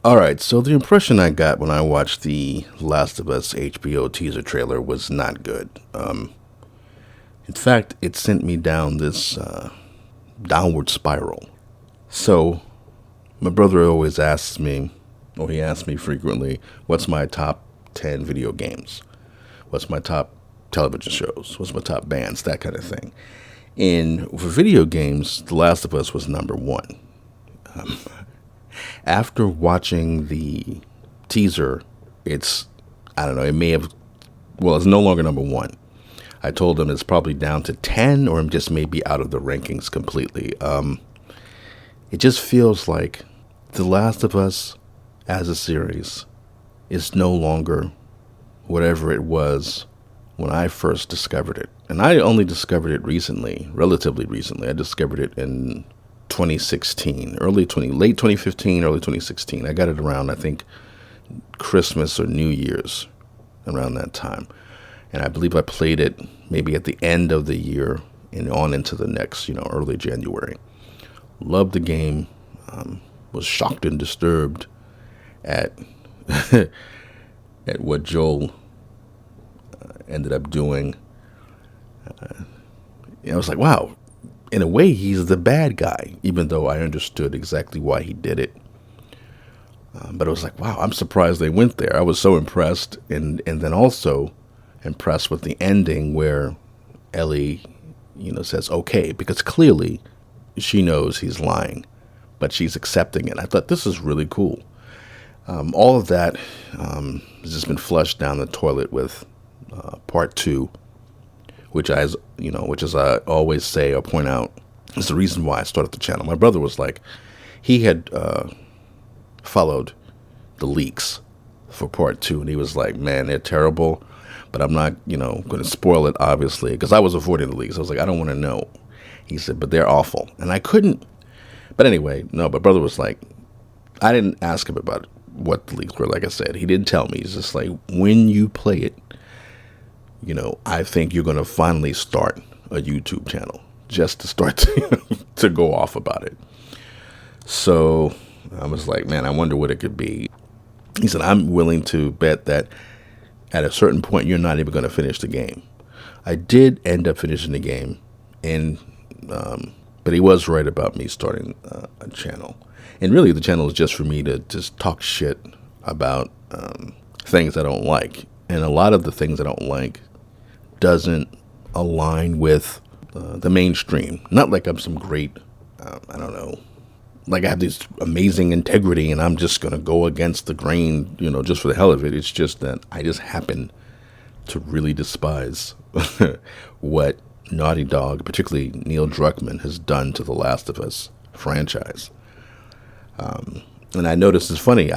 All right, so the impression I got when I watched the Last of Us HBO teaser trailer was not good. In fact, it sent me down this downward spiral. So, my brother always asks me, or he asks me frequently, what's my top 10 video games? What's my top television shows? What's my top bands? That kind of thing. And for video games, The Last of Us was number one. After watching the teaser, I don't know, it may have, well, it's no longer number one. I told him it's probably down to 10 or just maybe out of the rankings completely. It just feels like The Last of Us as a series is no longer whatever it was when I first discovered it. And I only discovered it recently, relatively recently. I discovered it in 2016, late 2015, early 2016. I got it around, I think, Christmas or New Year's, around that time. And I believe I played it maybe at the end of the year and on into the next, early January. Loved the game. Was shocked and disturbed at at what Joel ended up doing. I was like, wow. In a way, he's the bad guy, even though I understood exactly why he did it. But I was like, wow, I'm surprised they went there. I was so impressed, and then also impressed with the ending where Ellie, says okay, because clearly she knows he's lying, but she's accepting it. I thought this is really cool. All of that has just been flushed down the toilet with part two, which as I always say or point out, is the reason why I started the channel. My brother was like, he had followed the leaks for part two, and he was like, man, they're terrible, but I'm not, going to spoil it, obviously, because I was avoiding the leaks. I was like, I don't want to know. He said, but they're awful. And I couldn't. But anyway, no, but brother was like, I didn't ask him about what the leaks were. Like I said, he didn't tell me. He's just like, when you play it, I think you're going to finally start a YouTube channel just to start to go off about it. So I was like, man, I wonder what it could be. He said, I'm willing to bet that at a certain point, you're not even going to finish the game. I did end up finishing the game, but he was right about me starting a channel. And really, the channel is just for me to just talk shit about things I don't like. And a lot of the things I don't like doesn't align with the mainstream. Not like I'm some great, I don't know, like I have this amazing integrity and I'm just going to go against the grain, just for the hell of it. It's just that I just happen to really despise what Naughty Dog, particularly Neil Druckmann, has done to the Last of Us franchise. And I noticed it's funny.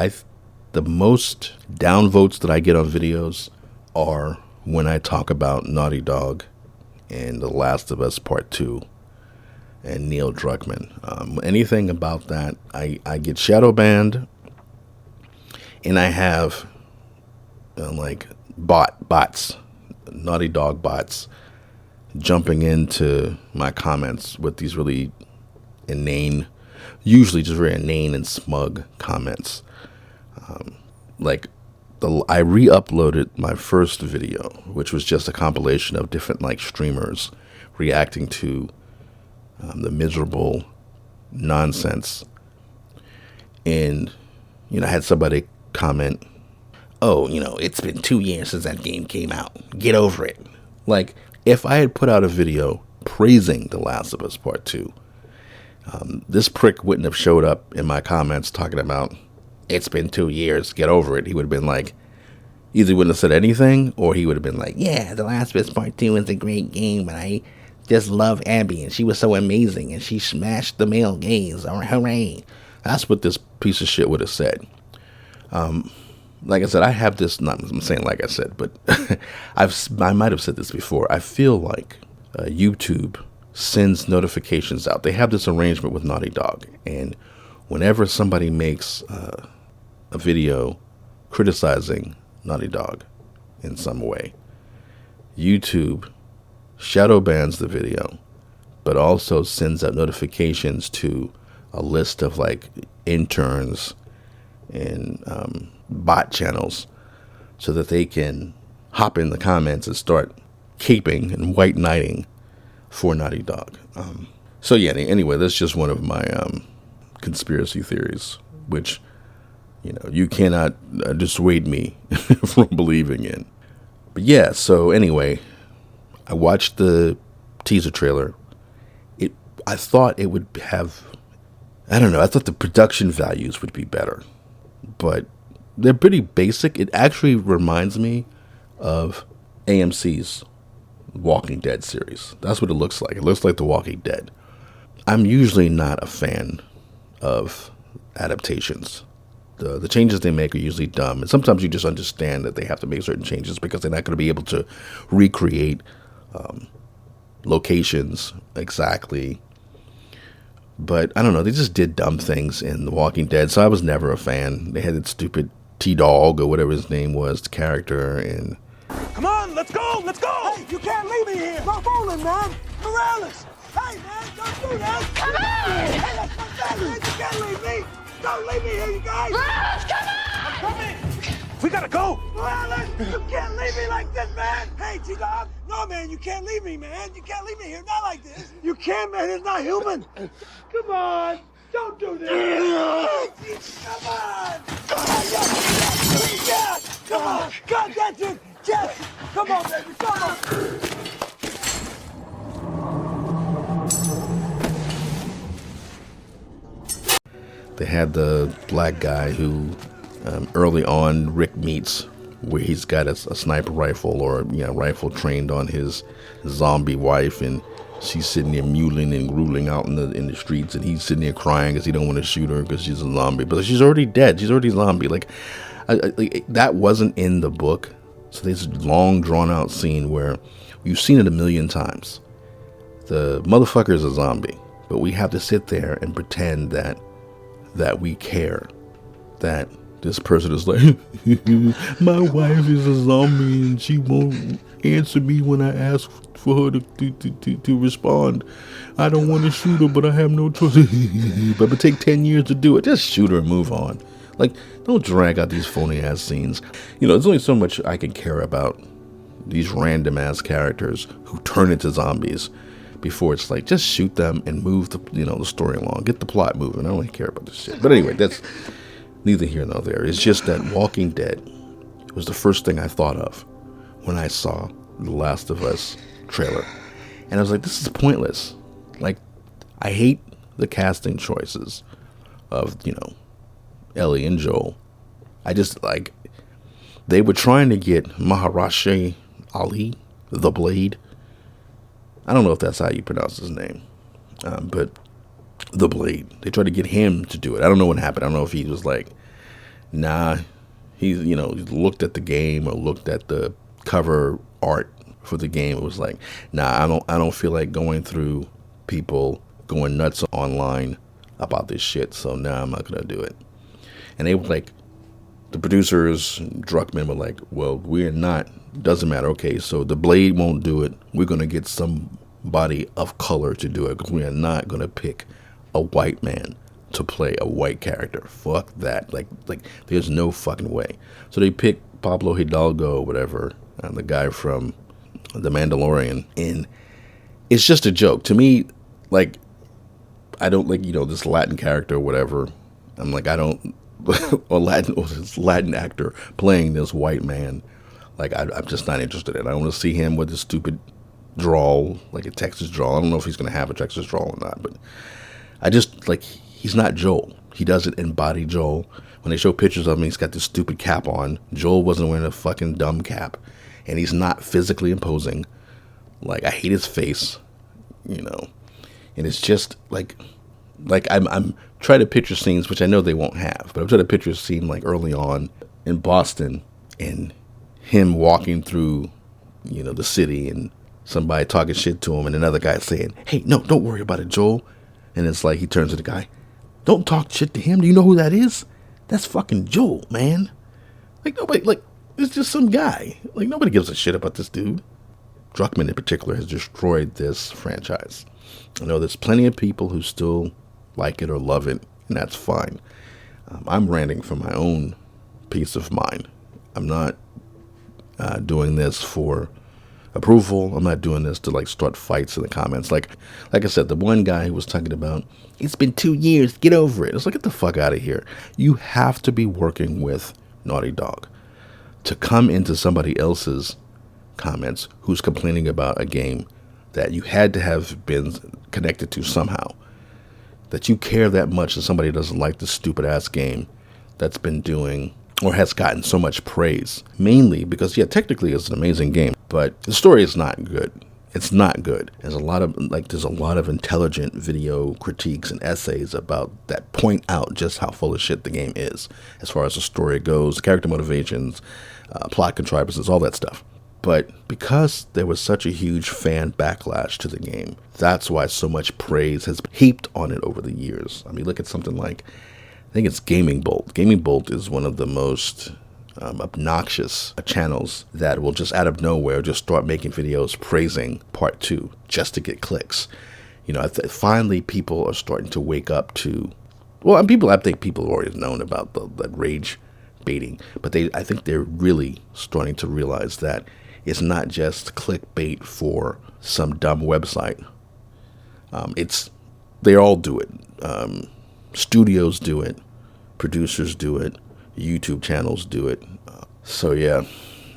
The most downvotes that I get on videos are when I talk about Naughty Dog and The Last of Us Part 2 and Neil Druckmann. Anything about that, I get shadow banned, and I have like bots, Naughty Dog bots, jumping into my comments with these really inane, usually just very inane and smug comments. I re-uploaded my first video, which was just a compilation of different streamers reacting to the miserable nonsense. And, I had somebody comment, oh, it's been 2 years since that game came out. Get over it. Like, if I had put out a video praising The Last of Us Part 2, this prick wouldn't have showed up in my comments talking about, it's been 2 years, get over it. He would have been like, either he wouldn't have said anything, or he would have been like, yeah, The Last of Us Part 2 is a great game, but I just love Abby, and she was so amazing, and she smashed the male gaze, or hooray. That's what this piece of shit would have said. Like I said, I have this, I'm saying like I said, but I might have said this before. I feel like YouTube sends notifications out. They have this arrangement with Naughty Dog, and whenever somebody makes a video criticizing Naughty Dog in some way, YouTube shadow bans the video, but also sends out notifications to a list of interns and bot channels so that they can hop in the comments and start caping and white knighting for Naughty Dog. So yeah, anyway, that's just one of my conspiracy theories, which, you cannot dissuade me from believing in. But yeah, so anyway, I watched the teaser trailer. I thought it would have, I don't know, I thought the production values would be better, but they're pretty basic. It actually reminds me of AMC's Walking Dead series. That's what it looks like. It looks like The Walking Dead. I'm usually not a fan of adaptations. The changes they make are usually dumb, and sometimes you just understand that they have to make certain changes because they're not going to be able to recreate locations exactly. But I don't know, they just did dumb things in The Walking Dead, so I was never a fan. They had that stupid T-Dog or whatever his name was, the character, and... Come on, let's go, let's go! Hey, you can't leave me here! No fooling, man! Morales! Hey, man, don't do that! Come on! Hey, that's my family! You can't leave me! Don't leave me here, you guys! Morales, come on! I'm coming! We gotta go! Morales, you can't leave me like this, man! Hey, T-Dog! No, man, you can't leave me, man! You can't leave me here, not like this! You can't, man, it's not human! Come on! Don't do this! Come on! Come on, yeah! Come on! God, that's it! Yes! Come on, baby, come on! They had the black guy who, early on, Rick meets, where he's got a sniper rifle or rifle trained on his zombie wife, and she's sitting there mewling and grueling out in the streets, and he's sitting there crying because he don't want to shoot her because she's a zombie, but she's already dead. She's already a zombie. Like, that wasn't in the book. So there's a long drawn out scene where you've seen it a million times. The motherfucker is a zombie, but we have to sit there and pretend that we care, that this person is like, my wife is a zombie and she won't answer me when I ask for her to respond. I don't want to shoot her, but I have no choice. But it would take 10 years to do it. Just shoot her and move on. Like, don't drag out these phony ass scenes. There's only so much I can care about these random ass characters who turn into zombies before it's like, just shoot them and move the story along. Get the plot moving. I don't really care about this shit. But anyway, that's neither here nor there. It's just that Walking Dead was the first thing I thought of when I saw The Last of Us trailer. And I was like, this is pointless. Like, I hate the casting choices of, Ellie and Joel. I just, like, they were trying to get Mahershala Ali, the Blade. I don't know if that's how you pronounce his name, but the Blade. They tried to get him to do it. I don't know what happened. I don't know if he was like, nah, he looked at the game or looked at the cover art for the game. It was like, nah, I don't feel like going through people going nuts online about this shit. So nah, I'm not gonna do it. And they were like, the producers, Druckmann, were like, well, we're not, doesn't matter. Okay, so the Blade won't do it. We're going to get somebody of color to do it because we are not going to pick a white man to play a white character. Fuck that. Like there's no fucking way. So they picked Pablo Hidalgo or whatever, the guy from The Mandalorian. And it's just a joke. To me, like, I don't like, this Latin character or whatever. I'm like, I don't... or this Latin actor playing this white man, like I'm just not interested in. I want to see him with a stupid drawl, like a Texas drawl. I don't know if he's going to have a Texas drawl or not, but I just like he's not Joel. He doesn't embody Joel. When they show pictures of him, he's got this stupid cap on. Joel wasn't wearing a fucking dumb cap, and he's not physically imposing. Like, I hate his face, and it's just like I'm trying to picture scenes, which I know they won't have, but I'm trying to picture a scene like early on in Boston and him walking through, the city and somebody talking shit to him and another guy saying, hey, no, don't worry about it, Joel. And it's like, he turns to the guy, don't talk shit to him. Do you know who that is? That's fucking Joel, man. Like, nobody, like, it's just some guy. Like, nobody gives a shit about this dude. Druckmann in particular has destroyed this franchise. I know there's plenty of people who still like it or love it, and that's fine. I'm ranting for my own peace of mind. I'm not doing this for approval. I'm not doing this to like start fights in the comments. Like I said, the one guy who was talking about, it's been 2 years, get over it. It's like, get the fuck out of here. You have to be working with Naughty Dog to come into somebody else's comments who's complaining about a game that you had to have been connected to somehow, that you care that much that somebody doesn't like this stupid ass game that's been doing or has gotten so much praise, mainly because, yeah, technically it's an amazing game, but the story is not good. It's not good. There's a lot of intelligent video critiques and essays about that point out just how full of shit the game is, as far as the story goes, character motivations, plot contrivances, all that stuff. But because there was such a huge fan backlash to the game, that's why so much praise has been heaped on it over the years. I mean, look at something like, I think it's Gaming Bolt. Gaming Bolt is one of the most obnoxious channels that will just out of nowhere just start making videos praising Part 2 just to get clicks. You know, finally people are starting to wake up to, well, I think people have already known about the rage baiting, but I think they're really starting to realize that it's not just clickbait for some dumb website. They all do it. Studios do it. Producers do it. YouTube channels do it. So yeah.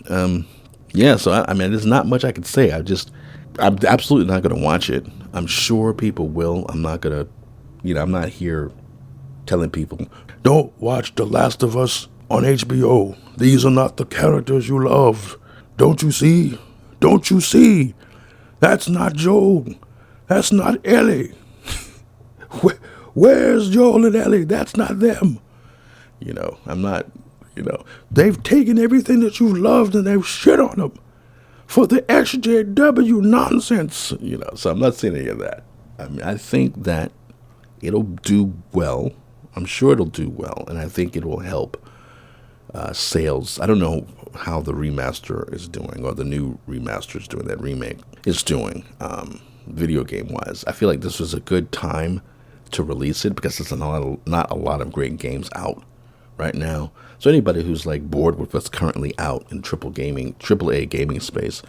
So I mean, there's not much I can say. I'm absolutely not going to watch it. I'm sure people will. I'm not going to, I'm not here telling people, don't watch The Last of Us on HBO. These are not the characters you love. Don't you see? Don't you see? That's not Joel. That's not Ellie. Where's Joel and Ellie? That's not them. I'm not, they've taken everything that you loved and they've shit on them for the XJW nonsense, so I'm not saying any of that. I mean, I think that it'll do well. I'm sure it'll do well, and I think it will help sales. I don't know how the remaster is doing, or the new remaster is doing, that remake is doing, video game wise. I feel like this was a good time to release it because there's not a lot of great games out right now. So anybody who's like bored with what's currently out in AAA gaming space,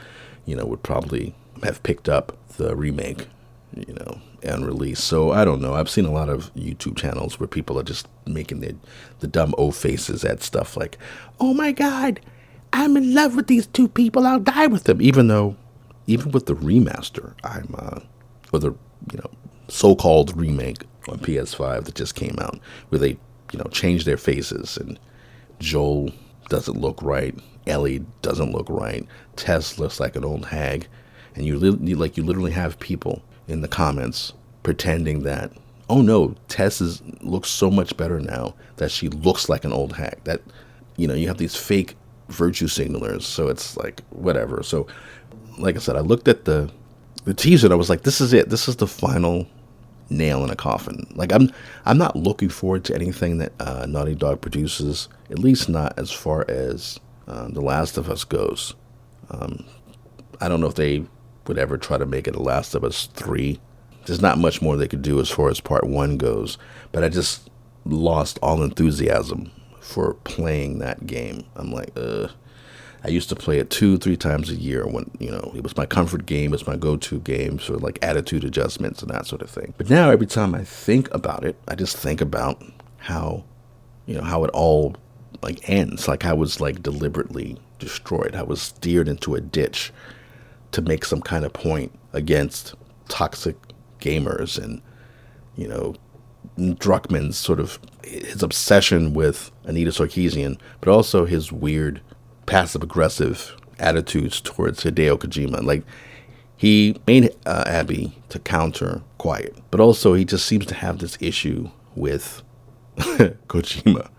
would probably have picked up the remake, and release. So I don't know. I've seen a lot of YouTube channels where people are just making the dumb O faces at stuff like, oh my God, I'm in love with these two people. I'll die with them. Even with the remaster, or the, so-called remake on PS5 that just came out, where they, changed their faces, and Joel doesn't look right, Ellie doesn't look right, Tess looks like an old hag, and you literally have people in the comments pretending that, oh no, Tess looks so much better now that she looks like an old hag. That, you have these fake virtue signalers, so it's like, whatever. So, like I said, I looked at the teaser and I was like, this is it. This is the final nail in a coffin. Like, I'm not looking forward to anything that Naughty Dog produces, at least not as far as The Last of Us goes. I don't know if they would ever try to make it The Last of Us 3. There's not much more they could do as far as Part 1 goes, but I just lost all enthusiasm for playing that game. I'm like, I used to play it 2-3 times a year when, it was my comfort game, it's my go-to game for like attitude adjustments and that sort of thing. But now every time I think about it, I just think about how it all like ends. Like I was like deliberately destroyed. I was steered into a ditch to make some kind of point against toxic gamers and, Druckmann's sort of his obsession with Anita Sarkeesian, but also his weird passive-aggressive attitudes towards Hideo Kojima. Like, he made Abby to counter Quiet, but also he just seems to have this issue with Kojima,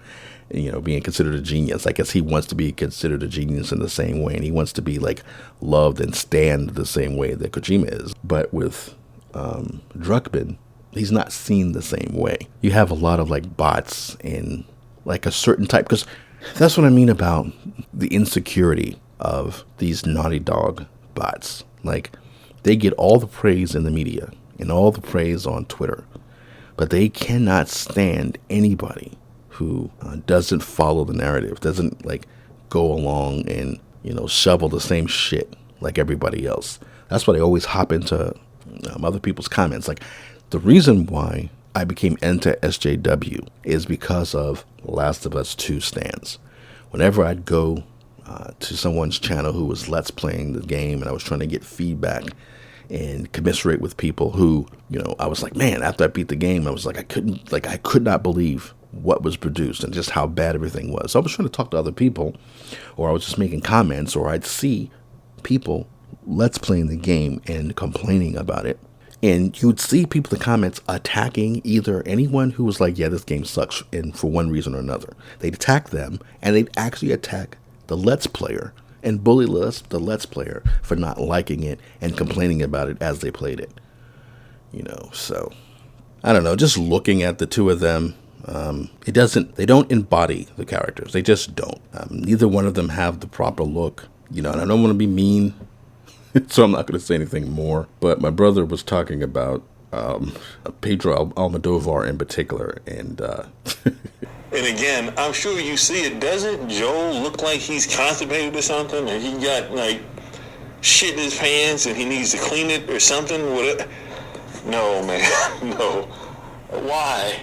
being considered a genius. I guess he wants to be considered a genius in the same way, and he wants to be, like, loved and stand the same way that Kojima is. But with Druckmann, he's not seen the same way. You have a lot of, like, bots and, like, a certain type, because that's what I mean about the insecurity of these Naughty Dog bots. Like, they get all the praise in the media and all the praise on Twitter, but they cannot stand anybody who doesn't follow the narrative, doesn't like go along and, shovel the same shit like everybody else. That's why they always hop into other people's comments. Like, the reason why I became into SJW is because of Last of Us 2 stands. Whenever I'd go to someone's channel who was Let's Playing the game and I was trying to get feedback and commiserate with people who, I was like, man, after I beat the game, I was like, I could not believe what was produced and just how bad everything was. So I was trying to talk to other people, or I was just making comments, or I'd see people Let's Playing the game and complaining about it. And you would see people in the comments attacking either anyone who was like, yeah, this game sucks, and for one reason or another. They'd attack them, and they'd actually attack the Let's Player and bully the Let's Player for not liking it and complaining about it as they played it. So I don't know, just looking at the two of them, they don't embody the characters. They just don't. Neither one of them have the proper look, and I don't want to be mean, so I'm not going to say anything more. But my brother was talking about Pedro Almodovar in particular, and and again, I'm sure you see it. Doesn't Joel look like he's constipated or something, and he got like shit in his pants, and he needs to clean it or something? No, man, no. Why?